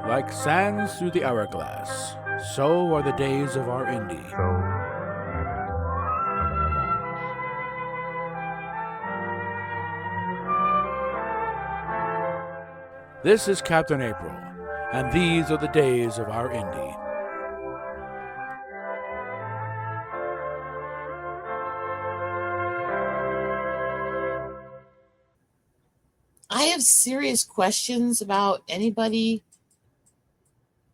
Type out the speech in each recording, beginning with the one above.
Like sands through the hourglass, so are the days of our Indy. This is Captain April, and these are the days of our Indy. I have serious questions about anybody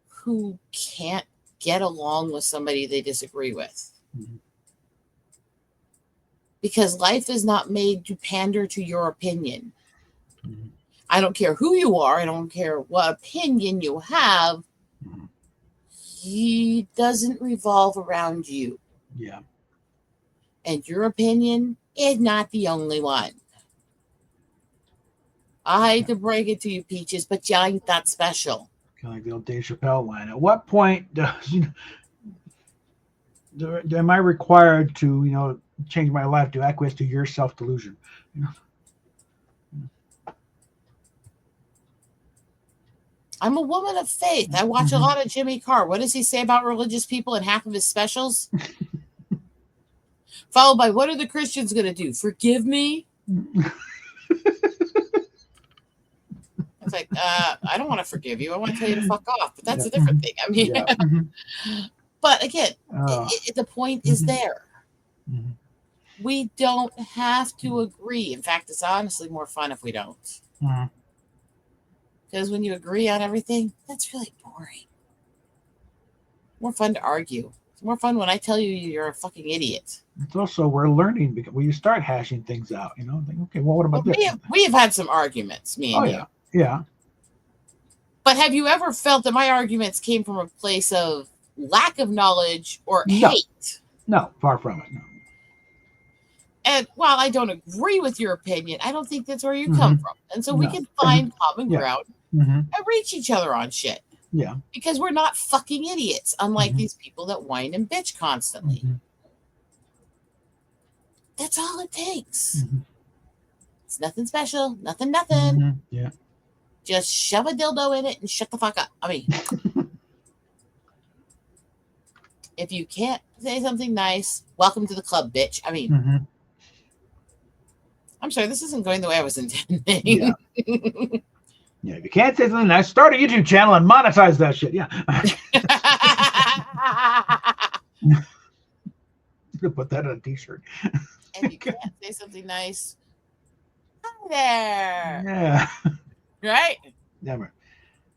who can't get along with somebody they disagree with. Mhm. Because life is not made to pander to your opinion. Mhm. I don't care who you are, I don't care what opinion you have, Mhm. he doesn't revolve around you. Yeah. And your opinion is not the only one. I hate to break it to you, Peaches, but you ain't that special. Kind of like the old Dave Chappelle line. At what point am I required to, change my life to acquiesce to your self delusion? I'm a woman of faith. I watch a Mhm. lot of Jimmy Carr. What does he say about religious people in half of his specials? Followed by, what are the Christians going to do? Forgive me? It's like, I don't want to forgive you. I want to tell you to fuck off. But that's Yeah. a different thing. I mean, Yeah. Mhm. but again, Uh, the point is mhm. there. Mhm. We don't have to agree. In fact, it's honestly more fun if we don't. Mhm. Because when you agree on everything, that's really boring. More fun to argue. It's more fun when I tell you you're a fucking idiot. It's also we're learning because when you start hashing things out, think, okay, well, what But about this? we have had some arguments, me Oh and you. yeah, yeah. But have you ever felt that my arguments came from a place of lack of knowledge or No, hate? no, far from it. No. And while I don't agree with your opinion, I don't think that's where you come Hmm. from. And so we No. can Hmm. find common Yeah. ground Hmm. and reach each other on shit. Yeah. Because we're not fucking idiots, unlike Hmm. these people that whine and bitch constantly. Hmm. That's all it takes. Hmm. It's nothing special, nothing. Hmm. Yeah. Just shove a dildo in it and shut the fuck up. I mean, if you can't say something nice, welcome to the club, bitch. I mean, Hmm. I'm sorry, this isn't going the way I was intending. Yeah. Yeah. If you can't say something nice, start a YouTube channel and monetize that shit. Yeah. Put that on a T-shirt. If you can't say something nice, hi there. Yeah. Right? Never.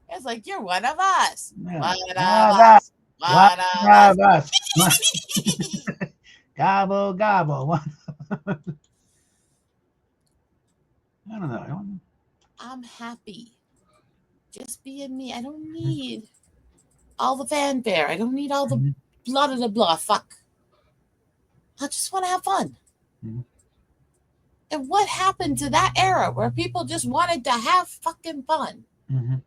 It's like you're one of us. Yeah. One of That. us. One One of us. of us. Gobble gobble. I don't know. I don't. I'm happy. Just being me. I don't need all the fanfare. I don't need all the Mhm. blah blah blah. Fuck. I just want to have fun. Mhm. And what happened to that era where people just wanted to have fucking fun? Mhm.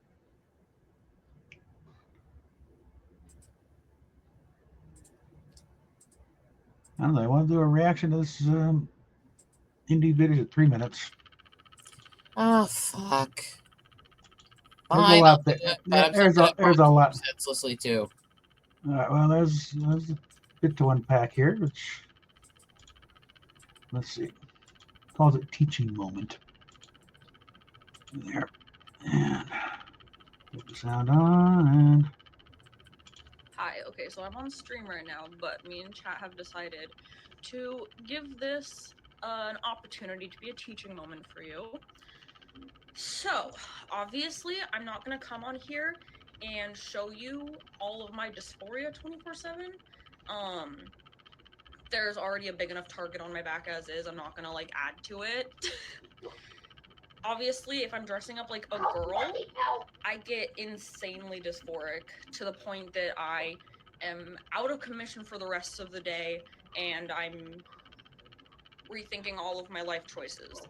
I don't know. I want to do a reaction to this indie video at 3 minutes. Oh, fuck. There's a Fine, I'll lot do there. it. But I'm still There's going a to there's a punch you lot. senselessly, too. All right. Well, there's a bit to unpack here, which let's see. Calls it teaching moment. There. And put the sound on and Hi, okay, so I'm on stream right now, but me and chat have decided to give this an opportunity to be a teaching moment for you. So, obviously, I'm not gonna come on here and show you all of my dysphoria 24/7. Um, there's already a big enough target on my back as is. I'm not gonna like add to it. Obviously, if I'm dressing up like a girl, I get insanely dysphoric to the point that I am out of commission for the rest of the day and I'm rethinking all of my life choices.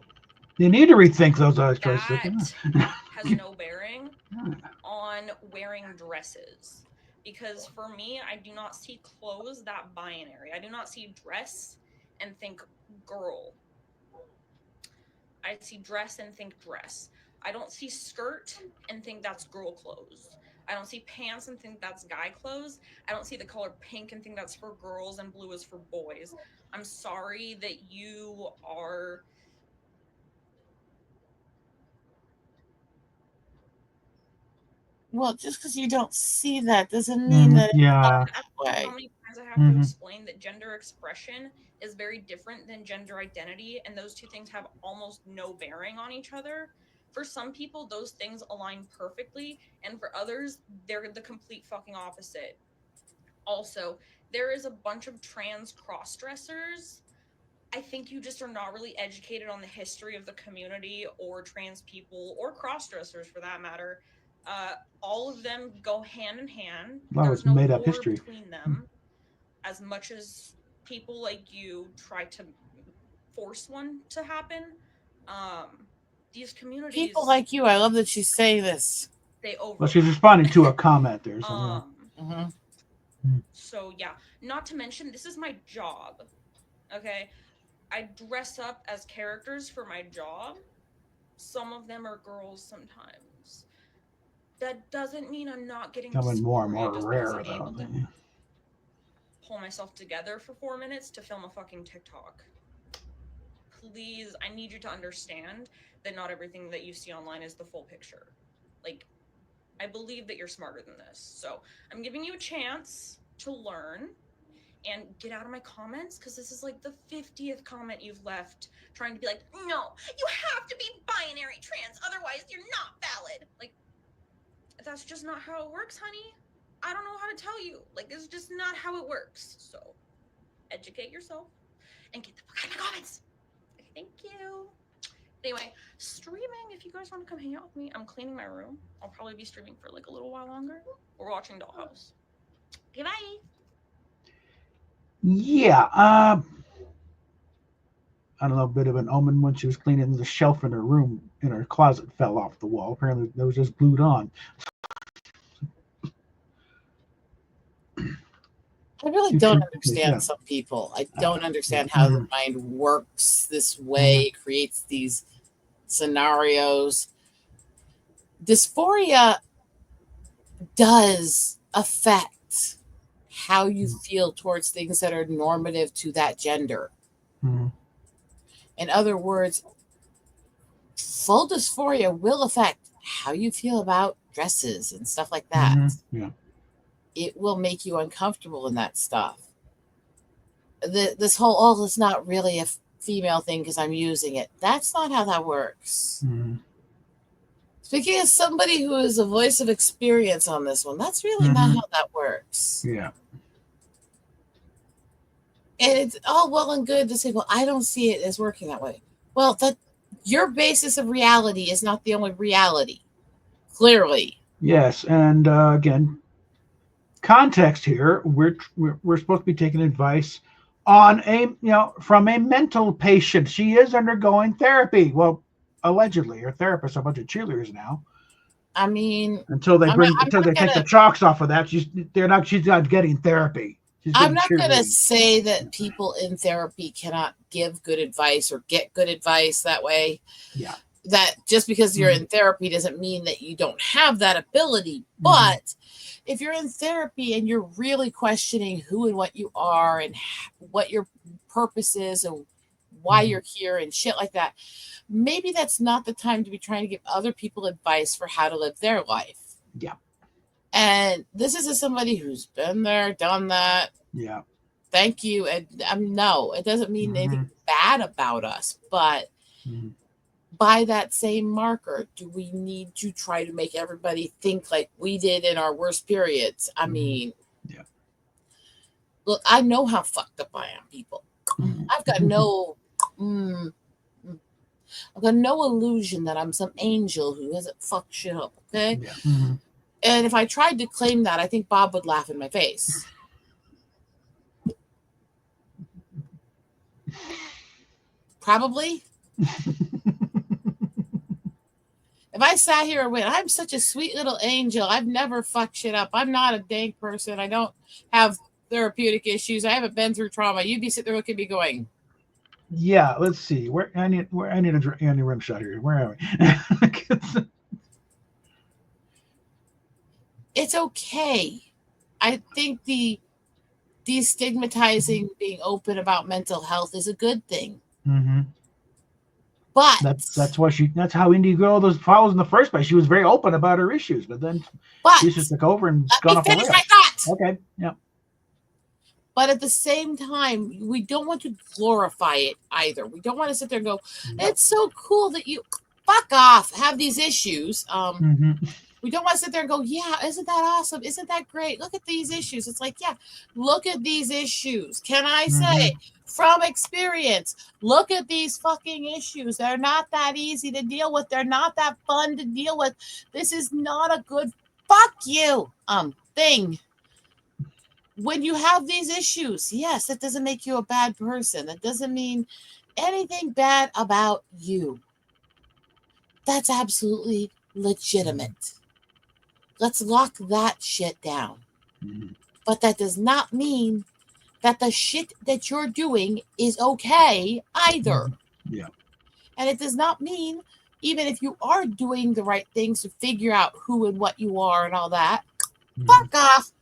you need to rethink those choices. That has no bearing on wearing dresses. Because for me, I do not see clothes that binary. I do not see dress and think girl. I see dress and think dress. I don't see skirt and think that's girl clothes. I don't see pants and think that's guy clothes. I don't see the color pink and think that's for girls and blue is for boys. I'm sorry that you are... Well, just because you don't see that doesn't mean that it's Yeah. that way. How many times I have to explain that gender expression is very different than gender identity, and those two things have almost no bearing on each other. For some people, those things align perfectly, and for others, they're the complete fucking opposite. Also, there is a bunch of trans cross-dressers. I think you just are not really educated on the history of the community or trans people or cross-dressers for that matter. All of them go hand in hand. Well, There's it's no made up war history. between them. As much as people like you try to force one to happen, these communities... People like you, I love that you say this. They overlap. Well, she's responding to a comment there. So, So yeah, not to mention, this is my job. Okay? I dress up as characters for my job. Some of them are girls sometimes. That doesn't mean I'm not getting becoming more and more just rare, because I'm able though. to pull myself together for 4 minutes to film a fucking TikTok. Please, I need you to understand that not everything that you see online is the full picture. Like, I believe that you're smarter than this. So I'm giving you a chance to learn and get out of my comments, because this is like the 50th comment you've left trying to be like, no, you have to be binary trans, otherwise you're not valid. Like, that's just not how it works, honey. I don't know how to tell you. Like, it's just not how it works. So educate yourself and get the fuck out of my comments. Okay, thank you. Anyway, streaming, if you guys want to come hang out with me, I'm cleaning my room. I'll probably be streaming for like a little while longer. We're watching Dollhouse. Okay, bye. Yeah. I don't know, a bit of an omen when she was cleaning the shelf in her room, in her closet, fell off the wall. Apparently, it was just glued on. I really don't understand some people. I don't understand how the mind works this way. It creates these scenarios. Dysphoria does affect how you feel towards things that are normative to that gender. In other words, full dysphoria will affect how you feel about dresses and stuff like that. Yeah. It will make you uncomfortable in that stuff. This whole, it's not really a female thing because I'm using it. That's not how that works. Speaking as somebody who is a voice of experience on this one, that's really not how that works. Yeah. And it's all well and good to say, well, I don't see it as working that way. Well, that your basis of reality is not the only reality. Clearly. Yes, and again, context here. We're supposed to be taking advice on from a mental patient. She is undergoing therapy. Well, allegedly, her therapist are a bunch of cheerleaders now. I mean, until they take the chalks off of that, she's not getting therapy. I'm not going to say that people in therapy cannot give good advice or get good advice that way. Yeah. That just because you're in therapy doesn't mean that you don't have that ability. But if you're in therapy and you're really questioning who and what you are and what your purpose is and why you're here and shit like that, maybe that's not the time to be trying to give other people advice for how to live their life. Yeah. And this is as somebody who's been there, done that. Yeah. Thank you. And no, it doesn't mean anything bad about us, but by that same marker, do we need to try to make everybody think like we did in our worst periods? I mean, look, I know how fucked up I am, people. I've got no illusion that I'm some angel who hasn't fucked shit up, okay? Yeah. And if I tried to claim that, I think Bob would laugh in my face. Probably. If I sat here and went, I'm such a sweet little angel. I've never fucked shit up. I'm not a dank person. I don't have therapeutic issues. I haven't been through trauma. You'd be sitting there looking at me going. Yeah, let's see. I need a rim shot here. Where are we? it's okay. I think the destigmatizing being open about mental health is a good thing. Mm-hmm. But That's how Indy got all those followers in the first place. She was very open about her issues, but then she's just took over and let gone me off the finish rails. my thought. Okay, yeah. But at the same time, we don't want to glorify it either. We don't want to sit there and go, it's so cool that you fuck off, have these issues. We don't want to sit there and go, yeah, isn't that awesome? Isn't that great? Look at these issues. It's like, yeah, look at these issues. Can I say from experience, look at these fucking issues. They're not that easy to deal with. They're not that fun to deal with. This is not a good fuck you thing. When you have these issues, yes, that doesn't make you a bad person. That doesn't mean anything bad about you. That's absolutely legitimate. Let's lock that shit down. But that does not mean that the shit that you're doing is okay either. Yeah. And it does not mean, even if you are doing the right things to figure out who and what you are and all that, fuck off,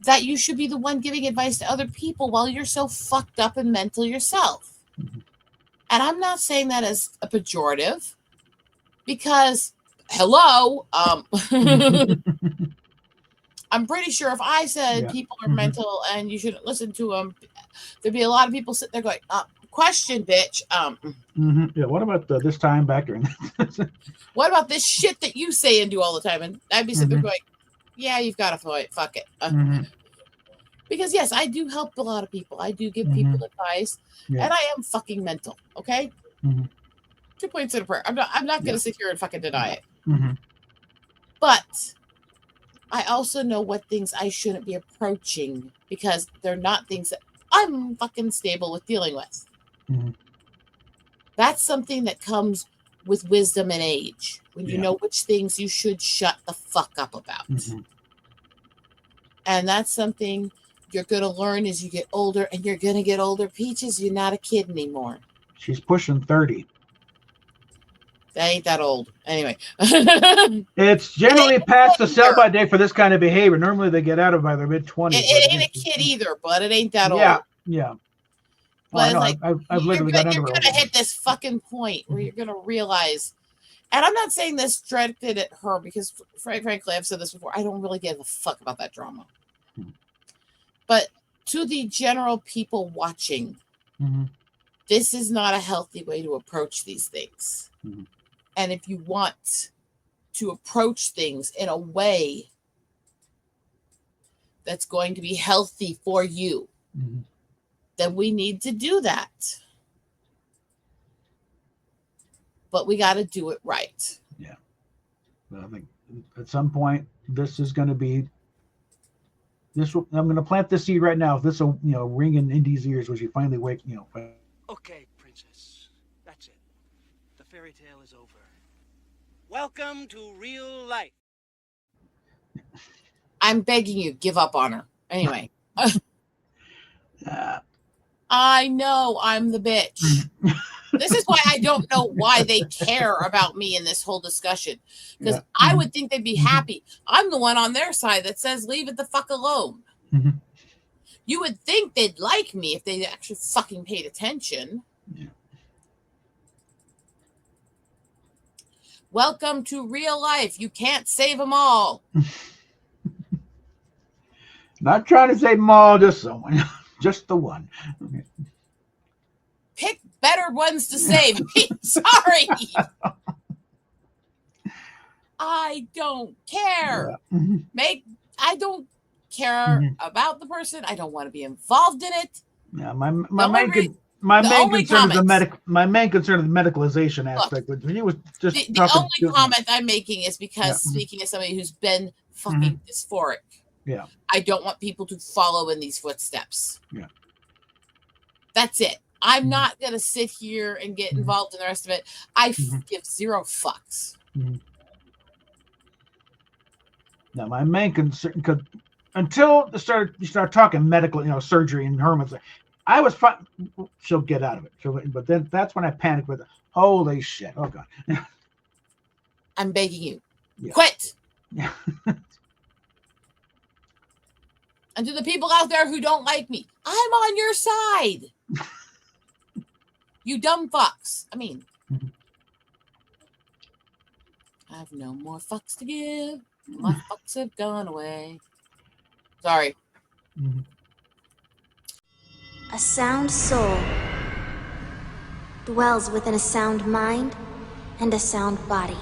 that you should be the one giving advice to other people while you're so fucked up and mental yourself. And I'm not saying that as a pejorative, because hello, I'm pretty sure if I said people are mental and you shouldn't listen to them, there'd be a lot of people sitting there going, question, bitch. Yeah, what about this time back during what about this shit that you say and do all the time? And I'd be sitting there going, yeah, you've got a point. Fuck it. Because yes, I do help a lot of people. I do give people advice, and I am fucking mental. Okay, 2 points in a prayer. I'm not going to sit here and fucking deny it. But I also know what things I shouldn't be approaching because they're not things that I'm fucking stable with dealing with. That's something that comes with wisdom and age, when you know which things you should shut the fuck up about. And that's something you're going to learn as you get older, and you're going to get older. Peaches, you're not a kid anymore. She's pushing 30. They ain't that old. Anyway. It's generally past the sell-by date for this kind of behavior. Normally they get out of by their mid-20s. It ain't a kid either, but it ain't that old. Yeah. But it's like, I've literally got you're going to hit this fucking point where you're going to realize, and I'm not saying this directed at her because, frankly, I've said this before, I don't really give a fuck about that drama. But to the general people watching, this is not a healthy way to approach these things. And if you want to approach things in a way that's going to be healthy for you, then we need to do that. But we got to do it right. Yeah. But I think at some point, this is going to be this. I'm going to plant this seed right now. If this will, ring in Indy's ears when she finally wake. Okay, princess, that's it. The fairy tale is over. Welcome to real life. I'm begging you, give up on her. Anyway. I know I'm the bitch. This is why I don't know why they care about me in this whole discussion. Because I would think they'd be happy. I'm the one on their side that says, leave it the fuck alone. You would think they'd like me if they actually fucking paid attention. Welcome to real life. You can't save them all. Not trying to save them all, just someone. Just the one. Okay. Pick better ones to save. Sorry. I don't care. I don't care about the person. I don't want to be involved in it. Yeah, my main concern is the medicalization aspect. But he was just the only comment I'm making is because speaking as somebody who's been fucking dysphoric. Yeah. I don't want people to follow in these footsteps. Yeah. That's it. I'm not going to sit here and get involved in the rest of it. I give zero fucks. Now, my main concern, because until you start talking medical, surgery and hormones, I was fine. She'll get out of it. But then that's when I panicked with, holy shit. Oh, God. I'm begging you. Yeah. Quit. Yeah. And to the people out there who don't like me, I'm on your side. You dumb fucks. I mean, I have no more fucks to give. My fucks have gone away. Sorry. A sound soul dwells within a sound mind and a sound body.